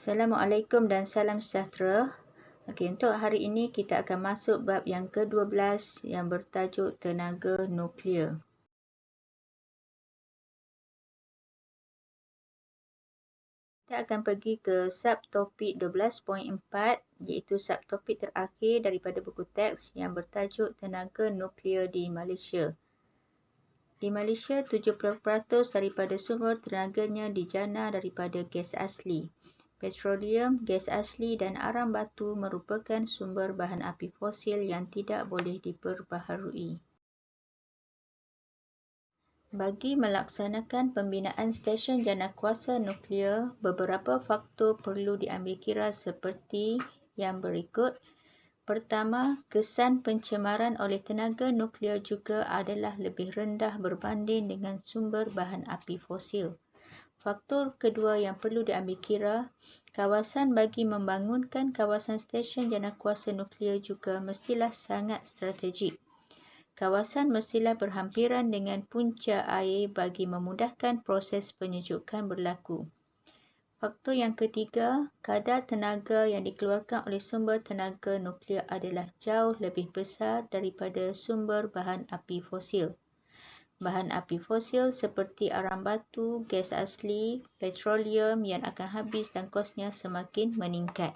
Assalamualaikum dan salam sejahtera. Okey, untuk hari ini kita akan masuk bab yang ke-12 yang bertajuk tenaga nuklear. Kita akan pergi ke subtopik 12.4 iaitu subtopik terakhir daripada buku teks yang bertajuk tenaga nuklear di Malaysia. Di Malaysia, 70% daripada sumber tenaganya dijana daripada gas asli. Petroleum, gas asli dan arang batu merupakan sumber bahan api fosil yang tidak boleh diperbaharui. Bagi melaksanakan pembinaan stesen janakuasa nuklear, beberapa faktor perlu diambil kira seperti yang berikut. Pertama, kesan pencemaran oleh tenaga nuklear juga adalah lebih rendah berbanding dengan sumber bahan api fosil. Faktor kedua yang perlu diambil kira, kawasan bagi membangunkan kawasan stesen janakuasa nuklear juga mestilah sangat strategik. Kawasan mestilah berhampiran dengan punca air bagi memudahkan proses penyejukan berlaku. Faktor yang ketiga, kadar tenaga yang dikeluarkan oleh sumber tenaga nuklear adalah jauh lebih besar daripada sumber bahan api fosil. Bahan api fosil seperti arang batu, gas asli, petroleum yang akan habis dan kosnya semakin meningkat.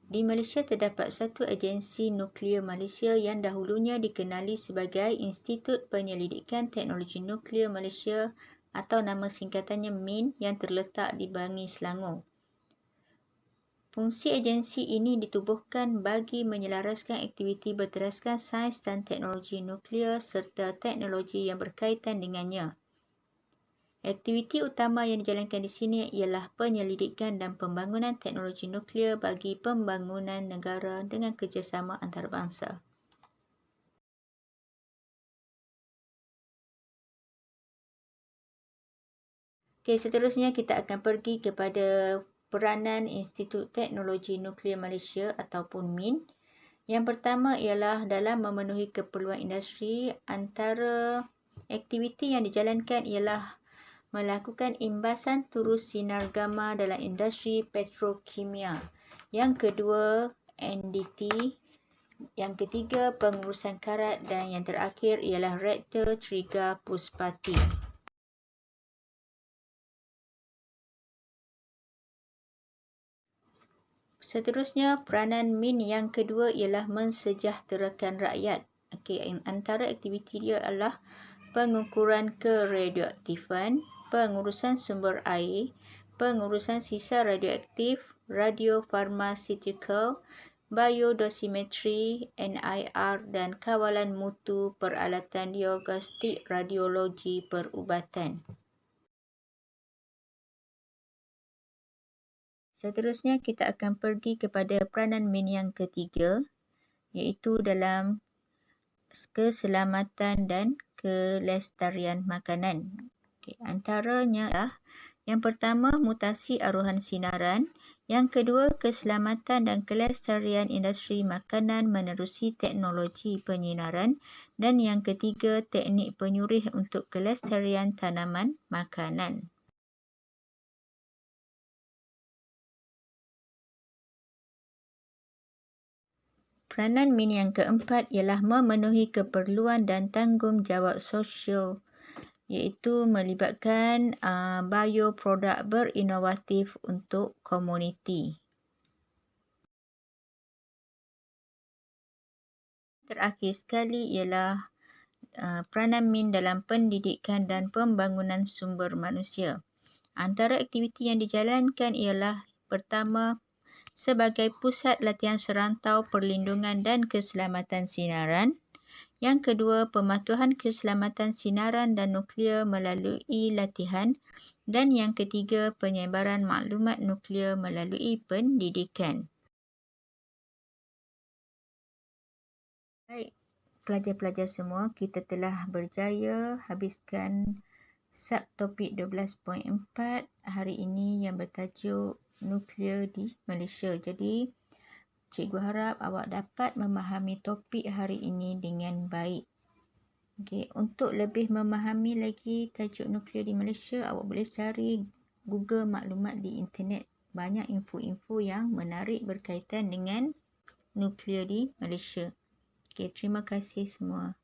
Di Malaysia terdapat satu agensi nuklear Malaysia yang dahulunya dikenali sebagai Institut Penyelidikan Teknologi Nuklear Malaysia atau nama singkatannya MIN yang terletak di Bangi, Selangor. Fungsi agensi ini ditubuhkan bagi menyelaraskan aktiviti berteraskan sains dan teknologi nuklear serta teknologi yang berkaitan dengannya. Aktiviti utama yang dijalankan di sini ialah penyelidikan dan pembangunan teknologi nuklear bagi pembangunan negara dengan kerjasama antarabangsa. Okey, seterusnya kita akan pergi kepada peranan Institut Teknologi Nuklear Malaysia ataupun MIN. Yang pertama ialah dalam memenuhi keperluan industri, antara aktiviti yang dijalankan ialah melakukan imbasan turus sinar gamma dalam industri petrokimia. Yang kedua, NDT. Yang ketiga, pengurusan karat dan yang terakhir ialah reaktor Triga Puspati. Seterusnya, peranan MIN yang kedua ialah mensejahterakan rakyat. Okey, antara aktiviti dia adalah pengukuran keradioaktifan, pengurusan sumber air, pengurusan sisa radioaktif, radiofarmaceutical, biodosimetri, NIR dan kawalan mutu peralatan diagnostik radiologi perubatan. Seterusnya kita akan pergi kepada peranan MIN yang ketiga iaitu dalam keselamatan dan kelestarian makanan. Okay, antaranya adalah yang pertama, mutasi aruhan sinaran. Yang kedua, keselamatan dan kelestarian industri makanan menerusi teknologi penyinaran. Dan yang ketiga, teknik penyurih untuk kelestarian tanaman makanan. Peranan MIN yang keempat ialah memenuhi keperluan dan tanggungjawab sosial iaitu melibatkan bioproduk berinovatif untuk komuniti. Terakhir sekali ialah peranan MIN dalam pendidikan dan pembangunan sumber manusia. Antara aktiviti yang dijalankan ialah pertama, sebagai pusat latihan serantau perlindungan dan keselamatan sinaran. Yang kedua, pematuhan keselamatan sinaran dan nuklear melalui latihan. Dan yang ketiga, penyebaran maklumat nuklear melalui pendidikan. Baik, pelajar-pelajar semua, kita telah berjaya habiskan subtopik 12.4 hari ini yang bertajuk nuklear di Malaysia. Jadi, cikgu harap awak dapat memahami topik hari ini dengan baik. Okey, untuk lebih memahami lagi tajuk nuklear di Malaysia, awak boleh cari Google maklumat di internet. Banyak info-info yang menarik berkaitan dengan nuklear di Malaysia. Okey, terima kasih semua.